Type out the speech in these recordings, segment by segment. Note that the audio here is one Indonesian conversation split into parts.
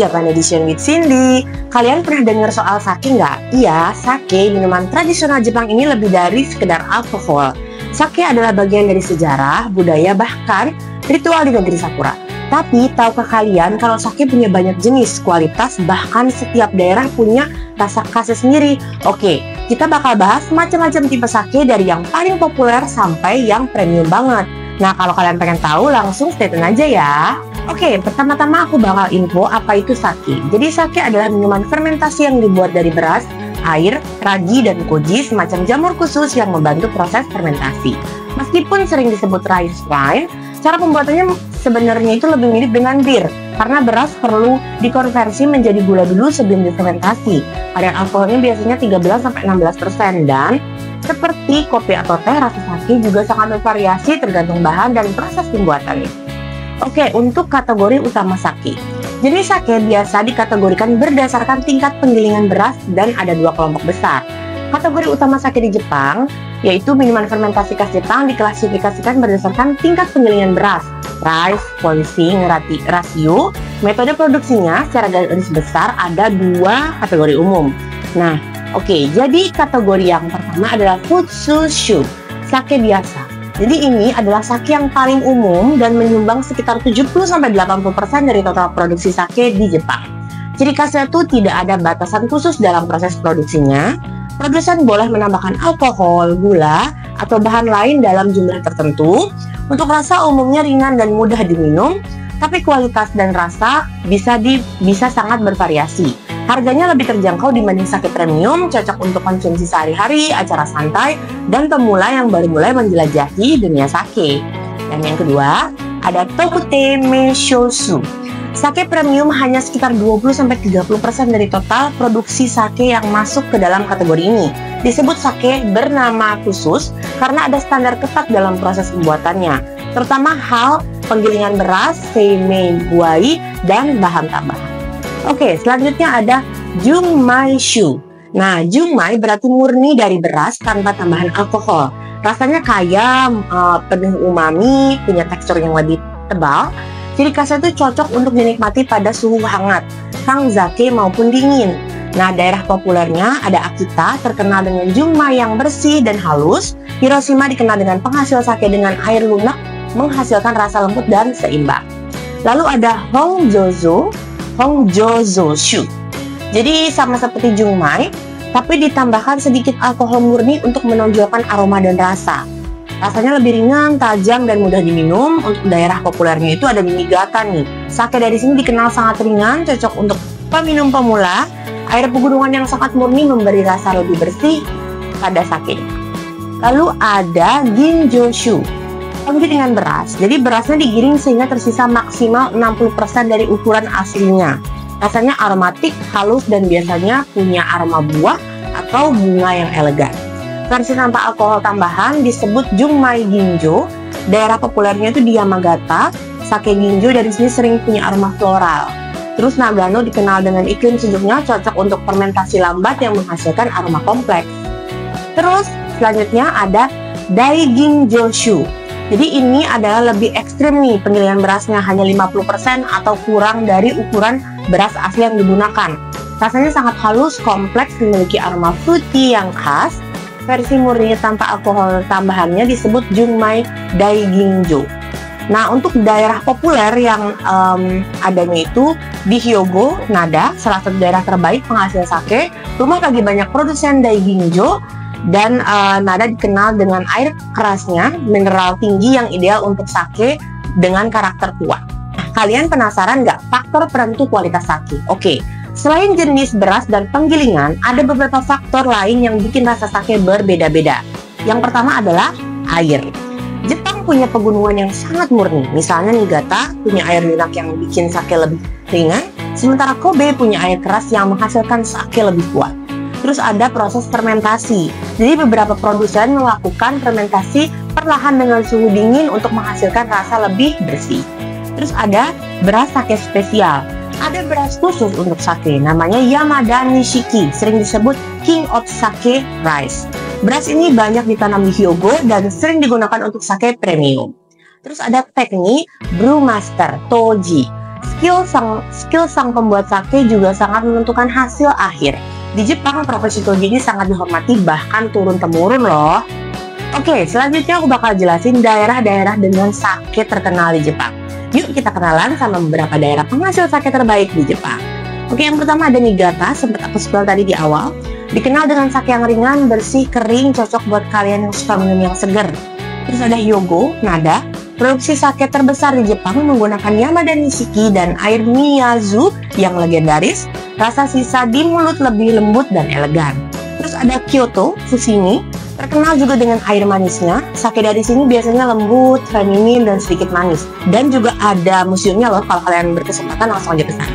Japan Edition with Cindy. Kalian pernah dengar soal sake nggak? Iya, sake, minuman tradisional Jepang ini lebih dari sekedar alkohol. Sake adalah bagian dari sejarah, budaya, bahkan ritual di negeri Sakura. Tapi, tahukah kalian kalau sake punya banyak jenis, kualitas, bahkan setiap daerah punya rasa khasnya sendiri? Oke, kita bakal bahas macam-macam tipe sake dari yang paling populer sampai yang premium banget. Nah, kalau kalian pengen tahu, langsung stay tune aja ya. Oke, pertama-tama aku bakal info apa itu sake. Jadi sake adalah minuman fermentasi yang dibuat dari beras, air, ragi, dan koji, semacam jamur khusus yang membantu proses fermentasi. Meskipun sering disebut rice wine, cara pembuatannya sebenarnya itu lebih mirip dengan bir, karena beras perlu dikonversi menjadi gula dulu sebelum difermentasi. Kadar alkoholnya biasanya 13-16%, dan seperti kopi atau teh, rasa sake juga sangat bervariasi tergantung bahan dan proses pembuatannya. Oke, untuk kategori utama sake. Jenis sake biasa dikategorikan berdasarkan tingkat penggilingan beras dan ada dua kelompok besar. Kategori utama sake di Jepang, yaitu minuman fermentasi khas Jepang, diklasifikasikan berdasarkan tingkat penggilingan beras, rice, pouncing, ratio. Metode produksinya secara garis besar ada dua kategori umum. Nah, oke, jadi kategori yang pertama adalah futsushu, sake biasa. Jadi ini adalah sake yang paling umum dan menyumbang sekitar 70-80% dari total produksi sake di Jepang. Ciri khasnya itu tidak ada batasan khusus dalam proses produksinya. Produsen boleh menambahkan alkohol, gula, atau bahan lain dalam jumlah tertentu. Untuk rasa umumnya ringan dan mudah diminum, tapi kualitas dan rasa bisa sangat bervariasi. Harganya lebih terjangkau dibanding sake premium, cocok untuk konsumsi sehari-hari, acara santai, dan pemula yang baru mulai menjelajahi dunia sake. Dan yang kedua, ada Tokute Meishō-shu. Sake premium hanya sekitar 20-30% dari total produksi sake yang masuk ke dalam kategori ini. Disebut sake bernama khusus karena ada standar ketat dalam proses pembuatannya, terutama hal penggilingan beras, seimei buai, dan bahan tambahan. Oke, selanjutnya ada Junmai-shu. Nah, junmai berarti murni dari beras tanpa tambahan alkohol. Rasanya kaya, penuh umami, punya tekstur yang lebih tebal. Ciri khasnya itu cocok untuk dinikmati pada suhu hangat, kangzake maupun dingin. Nah, daerah populernya ada Akita, terkenal dengan junmai yang bersih dan halus. Hiroshima dikenal dengan penghasil sake dengan air lunak, menghasilkan rasa lembut dan seimbang. Lalu ada Hongjozo-shu. Jadi sama seperti junmai, tapi ditambahkan sedikit alkohol murni untuk menonjolkan aroma dan rasa. Rasanya lebih ringan, tajam, dan mudah diminum. Untuk daerah populernya itu ada di Niigata nih. Sake dari sini dikenal sangat ringan, cocok untuk peminum pemula. Air pegunungan yang sangat murni memberi rasa lebih bersih pada sake. Lalu ada Ginjō-shu. Penggiling dengan beras. Jadi berasnya digiring sehingga tersisa maksimal 60% dari ukuran aslinya. Rasanya aromatik, halus, dan biasanya punya aroma buah atau bunga yang elegan. Versi tanpa alkohol tambahan disebut Junmai Ginjo. Daerah populernya itu di Yamagata. Sake Ginjo dari sini sering punya aroma floral. Terus Nagano dikenal dengan iklim sejuknya, cocok untuk fermentasi lambat yang menghasilkan aroma kompleks. Terus selanjutnya ada Daiginjō-shu. Jadi ini adalah lebih ekstrim nih, penggilingan berasnya hanya 50% atau kurang dari ukuran beras asli yang digunakan. Rasanya sangat halus, kompleks, memiliki aroma fruity yang khas. Versi murni tanpa alkohol tambahannya disebut Junmai Daiginjo. Nah, untuk daerah populer yang adanya itu di Hyogo, Nada, salah satu daerah terbaik penghasil sake, rumah bagi banyak produsen Daiginjo, dan Nada dikenal dengan air kerasnya, mineral tinggi yang ideal untuk sake dengan karakter kuat. Nah, kalian penasaran nggak faktor penentu kualitas sake? Oke. Selain jenis beras dan penggilingan, ada beberapa faktor lain yang bikin rasa sake berbeda-beda. Yang pertama adalah air. Jepang punya pegunungan yang sangat murni. Misalnya Niigata punya air lunak yang bikin sake lebih ringan, sementara Kobe punya air keras yang menghasilkan sake lebih kuat. Terus ada proses fermentasi. Jadi beberapa produsen melakukan fermentasi perlahan dengan suhu dingin untuk menghasilkan rasa lebih bersih. Terus ada beras sake spesial. Ada beras khusus untuk sake, namanya Yamada Nishiki, sering disebut King of Sake Rice. Beras ini banyak ditanam di Hyogo dan sering digunakan untuk sake premium. Terus ada teknik Brewmaster Toji. Skill sang pembuat sake juga sangat menentukan hasil akhir. Di Jepang, profesi toji ini sangat dihormati, bahkan turun-temurun loh. Oke, selanjutnya aku bakal jelasin daerah-daerah dengan sake terkenal di Jepang. Yuk kita kenalan sama beberapa daerah penghasil sake terbaik di Jepang. Oke, yang pertama ada Niigata, sempat aku spill tadi di awal. Dikenal dengan sake yang ringan, bersih, kering, cocok buat kalian yang suka minum yang seger. Terus ada Hyogo, Nada, produksi sake terbesar di Jepang menggunakan Yamada Nishiki dan air Miyazu yang legendaris. Rasa sisa di mulut lebih lembut dan elegan. Terus ada Kyoto, Fushimi, terkenal juga dengan air manisnya. Sake dari sini biasanya lembut, feminin, dan sedikit manis. Dan juga ada museumnya loh, kalau kalian berkesempatan langsung aja ke sana.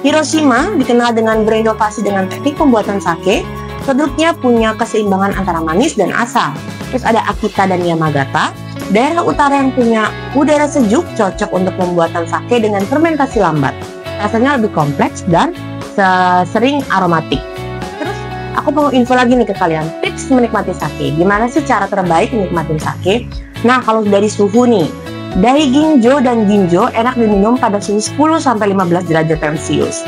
Hiroshima dikenal dengan berinovasi dengan teknik pembuatan sake. Produknya punya keseimbangan antara manis dan asam. Terus ada Akita dan Yamagata, daerah utara yang punya udara sejuk, cocok untuk pembuatan sake dengan fermentasi lambat. Rasanya lebih kompleks dan sering aromatik. Terus aku mau info lagi nih ke kalian, tips menikmati sake. Gimana sih cara terbaik menikmati sake? Nah, kalau dari suhu nih, Daiginjo dan Ginjo enak diminum pada suhu 10-15 derajat Celcius.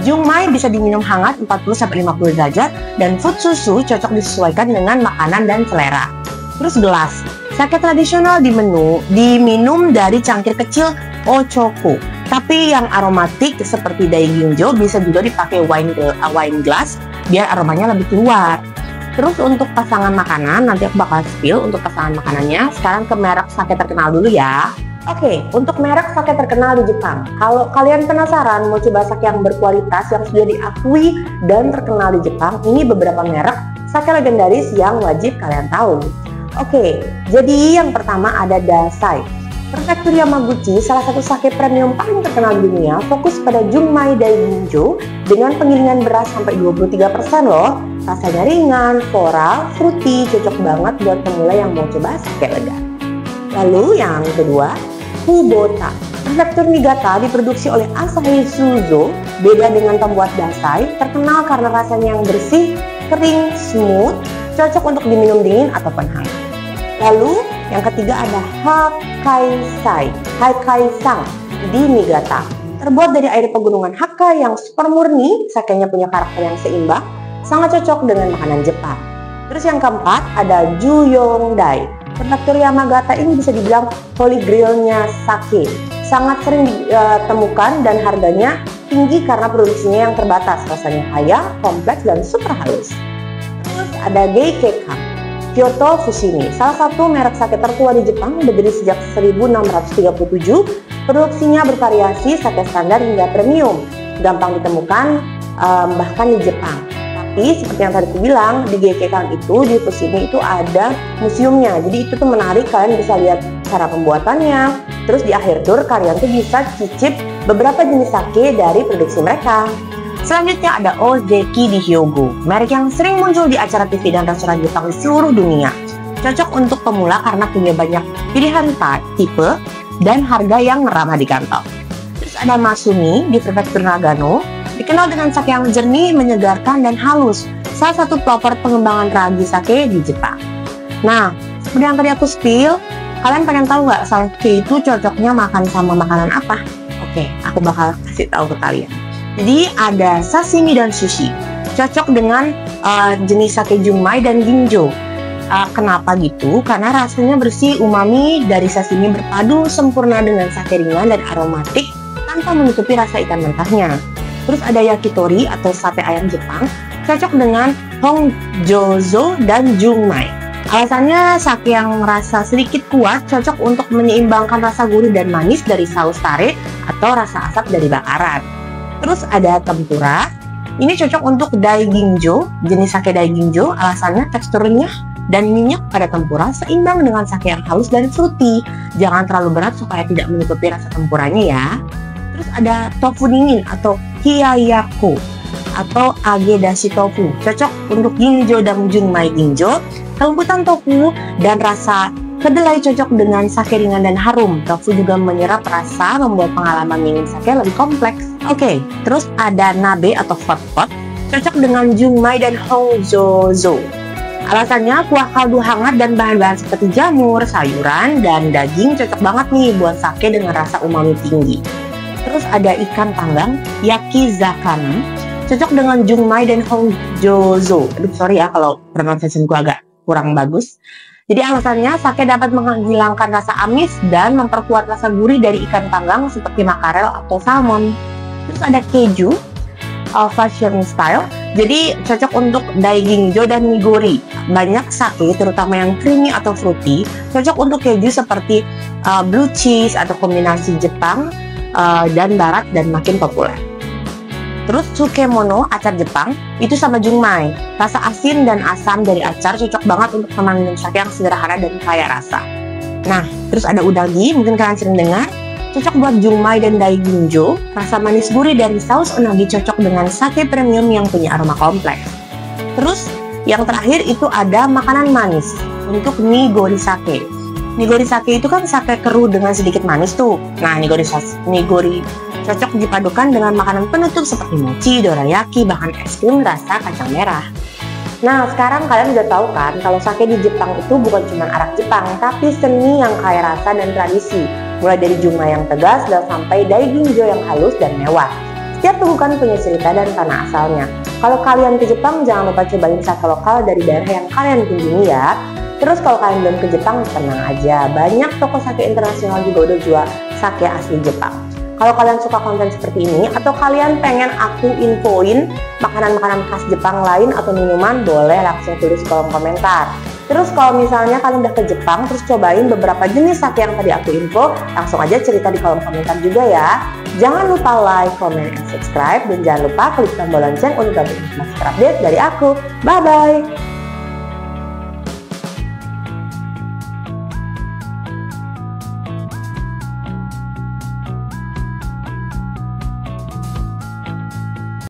Junmai bisa diminum hangat 40-50 derajat, dan Futsusu cocok disesuaikan dengan makanan dan selera. Terus gelas, sake tradisional diminum dari cangkir kecil Ochoku. Tapi yang aromatik seperti Daiginjo bisa juga dipakai wine glass biar aromanya lebih keluar. Terus untuk pasangan makanan, nanti aku bakal spill untuk pasangan makanannya. Sekarang ke merek sake terkenal dulu ya. Oke, untuk merek sake terkenal di Jepang. Kalau kalian penasaran mau coba sake yang berkualitas yang sudah diakui dan terkenal di Jepang, ini beberapa merek sake legendaris yang wajib kalian tahu. Oke, jadi yang pertama ada Dasai. Prefektur Yamaguchi, salah satu sake premium paling terkenal di dunia, fokus pada Junmai Daiginjo dengan penggilingan beras sampai 23% loh. Rasanya ringan, floral, fruity, cocok banget buat pemula yang mau coba sake lega. Lalu yang kedua, Kubota. Prefektur Niigata diproduksi oleh Asahi Shuzo, beda dengan pembuat Dasai, terkenal karena rasanya yang bersih, kering, smooth, cocok untuk diminum dingin ataupun hangat. Lalu yang ketiga ada Hakkaisang di Niigata. Terbuat dari air pegunungan Hakkai yang super murni, sakenya punya karakter yang seimbang, sangat cocok dengan makanan Jepang. Terus yang keempat ada Juyongdai. Prefektur Yamagata ini bisa dibilang holy grail-nya sake. Sangat sering ditemukan dan harganya tinggi karena produksinya yang terbatas. Rasanya kaya, kompleks, dan super halus. Terus ada Geikeikan. Kyoto Fushimi, salah satu merek sake tertua di Jepang, berdiri sejak 1637. Produksinya bervariasi, sake standar hingga premium, gampang ditemukan bahkan di Jepang. Tapi seperti yang tadi aku bilang, di Geikeikan itu, di Fushimi itu ada museumnya. Jadi itu tuh menarik, kalian bisa lihat cara pembuatannya. Terus di akhir tur kalian tuh bisa cicip beberapa jenis sake dari produksi mereka. Selanjutnya ada Ozeki di Hyogo, merek yang sering muncul di acara TV dan restoran Jepang di seluruh dunia. Cocok untuk pemula karena punya banyak pilihan tipe dan harga yang ramah di kantong. Terus ada Masumi di Prefektur Nagano, dikenal dengan sake yang jernih, menyegarkan, dan halus. Salah satu pelopor pengembangan ragi sake di Jepang. Nah, seperti yang tadi aku spill, kalian pengen tahu nggak sake itu cocoknya makan sama makanan apa? Oke, aku bakal kasih tahu ke kalian. Jadi ada sashimi dan sushi, cocok dengan jenis sake Junmai dan Ginjo. Kenapa gitu? Karena rasanya bersih, umami dari sashimi berpadu sempurna dengan sake ringan dan aromatik tanpa menutupi rasa ikan mentahnya. Terus ada yakitori atau sate ayam Jepang, cocok dengan Hongjozo dan Junmai. Alasannya sake yang rasa sedikit kuat cocok untuk menyeimbangkan rasa gurih dan manis dari saus tare atau rasa asap dari bakaran. Terus ada tempura, ini cocok untuk Daiginjo, jenis sake Daiginjo, alasannya teksturnya dan minyak pada tempura seimbang dengan sake yang halus dan fruity. Jangan terlalu berat supaya tidak menutupi rasa tempuranya ya. Terus ada tofu dingin atau Hiyayako atau Agedashi tofu, cocok untuk Ginjo dan Junmai Ginjo. Kelembutan tofu dan rasa kedelai cocok dengan sake ringan dan harum. Tofu juga menyerap rasa, membuat pengalaman minum sake lebih kompleks. Oke, terus ada nabe atau hot pot, cocok dengan Junmai dan Hongjozo. Alasannya kuah kaldu hangat dan bahan-bahan seperti jamur, sayuran, dan daging cocok banget nih buat sake dengan rasa umami tinggi. Terus ada ikan panggang yakizakana, cocok dengan jungmai dan hongjozo. Aduh sorry ya kalau pronunciation gue agak kurang bagus. Jadi alasannya sake dapat menghilangkan rasa amis dan memperkuat rasa gurih dari ikan panggang seperti makarel atau salmon. Terus ada keju fashion style, jadi cocok untuk daigingjo dan nigori. Banyak sake terutama yang creamy atau fruity cocok untuk keju seperti blue cheese atau kombinasi Jepang dan barat dan makin populer. Terus tsukemono, acar Jepang, itu sama jungmai. Rasa asin dan asam dari acar cocok banget untuk teman minum sake yang sederhana dan kaya rasa. Nah, terus ada udagi, mungkin kalian sering dengar. Cocok buat jungmai dan daiginjo. Rasa manis gurih dari saus unagi cocok dengan sake premium yang punya aroma kompleks. Terus, yang terakhir itu ada makanan manis untuk nigori sake. Nigori sake itu kan sake keruh dengan sedikit manis tuh. Nah, nigori cocok dipadukan dengan makanan penutup seperti mochi, dorayaki, bahkan es krim rasa kacang merah. Nah, sekarang kalian udah tahu kan kalau sake di Jepang itu bukan cuma arak Jepang, tapi seni yang kaya rasa dan tradisi. Mulai dari jungmai yang tegas dan sampai daiginjo yang halus dan mewah. Setiap tubuhkan punya cerita dan tanah asalnya. Kalau kalian ke Jepang, jangan lupa cobain sake lokal dari daerah yang kalian kunjungi ya. Terus kalau kalian belum ke Jepang, tenang aja. Banyak toko sake internasional juga udah jual sake asli Jepang. Kalau kalian suka konten seperti ini, atau kalian pengen aku infoin makanan-makanan khas Jepang lain atau minuman, boleh langsung tulis kolom komentar. Terus kalau misalnya kalian udah ke Jepang, terus cobain beberapa jenis sake yang tadi aku info, langsung aja cerita di kolom komentar juga ya. Jangan lupa like, comment, and subscribe, dan jangan lupa klik tombol lonceng untuk dapat informasi terupdate dari aku. Bye-bye!